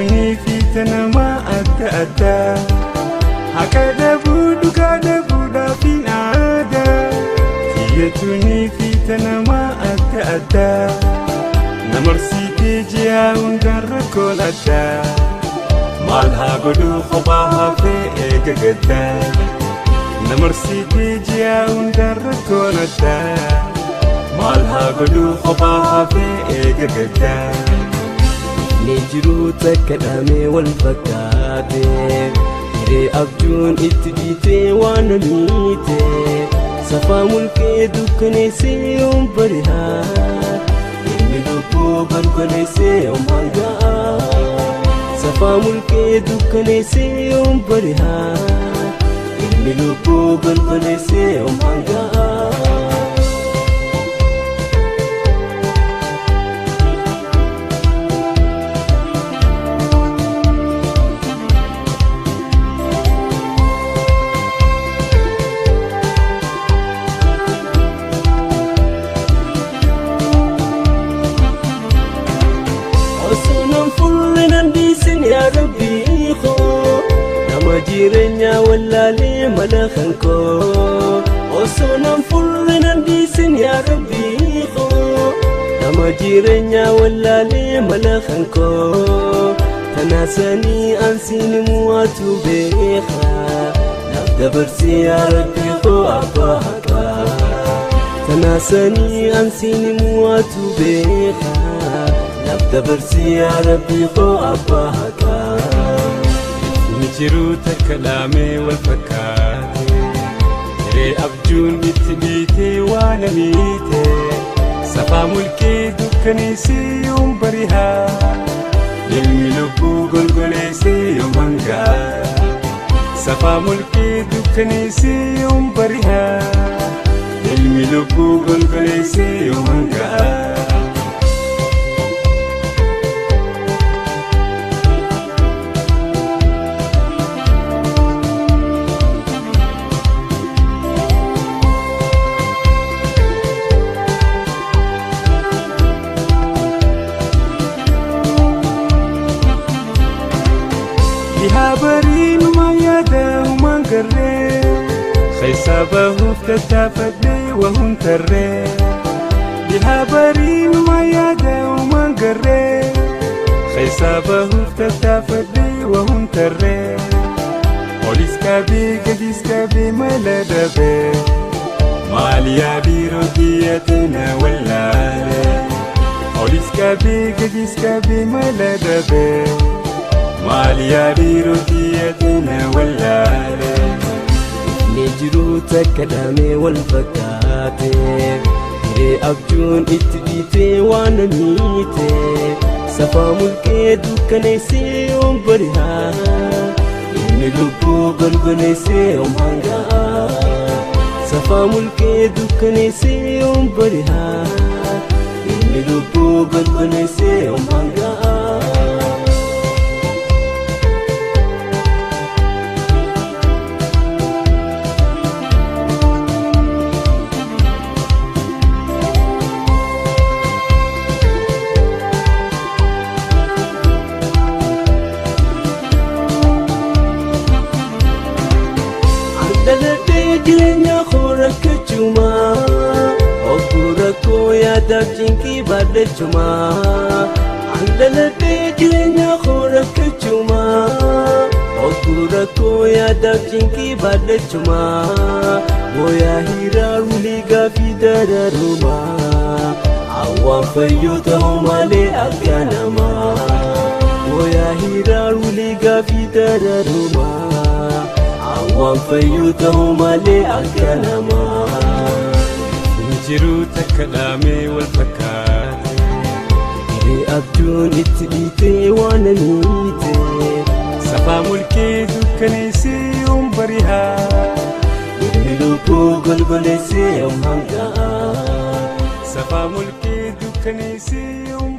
Jechuunii fi tanamaa adda addaa Akka dhabuudhaaf hin aadaa Jechuunii fi tanamaa adda addaa Namarsiitee ji'a hundaan rakkoon addaa Maal haa godhuu kophaa hafee eega gaddaa Namarsiitee ji'a hundaan rakkoon addaa Maal haa godhuu kophaa hafee eega gaddaa Ni jiru takka dhaamee wal fakkaate Hiree abjuun itti dhiitee waan miite Safaa mulqee dukkaneessee yoom bari'aa Ilmi lubbuu balbaleessee yoom hanga'a Safaa mulqee dukkaneessee yoom bari'aa Ilmi lubbuu balbaleessee yoom hanga'a يا ربي خو نما جيرنيا واللالي ملخنكو وصونا فرنا نديسن يا ربي خو نما جيرنيا واللالي ملخنكو تناسني أنسيني مواتو بيخا نبدا برسي يا ربي خو أباكا تناسني أنسيني مواتو بيخا نبدا برسي يا ربي خو أباكا Nijiru takalaame wal fakkaate Hiree abjuun itti dhiitee waan miite Safaa mulqee dukkaneessee yoom bari'aa Ilmi lubbuu golgoleessee yoom hanga'a Safaa mulqee dukkaneessee yoom bari'aa Ilmi lubbuu golgoleessee yoom hanga'a Habarin mayada umangare Khaysabahu tatafadli wa huntarre Habarin mayada umangare Khaysabahu tatafadli wa huntarre Polis kabi gadis kabi maladabe Maliya biro diyatina wallare Polis kabi gadis kabi maladabe Maliya biro diyatina wallare Ni jiru takka dhaamee wal fakkaate Hiree abjuun itti dhiitee waan miite Safaa mulqee dukkaneessee yoom bari'aa Ilmi lubbuu golgoleessee yoom hanga'a Safaa mulqee dukkaneessee yoom bari'aa Ilmi lubbuu golgoleessee yoom hanga'a Jirenya khoraka chuma Ogura ko yadab jinki bade chuma Andalate jirenya khoraka chuma Ogura ko yadab jinki bade chuma Moya hira ruliga fidara ruma Awan fayyuta humale akanama Moya hira ruliga fidara ruma Waan fayyuutahu malee akka namaa Nijiru takalaame wal fakkaate Hiree abjuun itti dhiitee waan miite Safaa mulqee dukkaneessee yoom bari'aa Ilmi lubbuu golgoleessee yoom hanga'a Safaa mulqee dukkaneessee yoom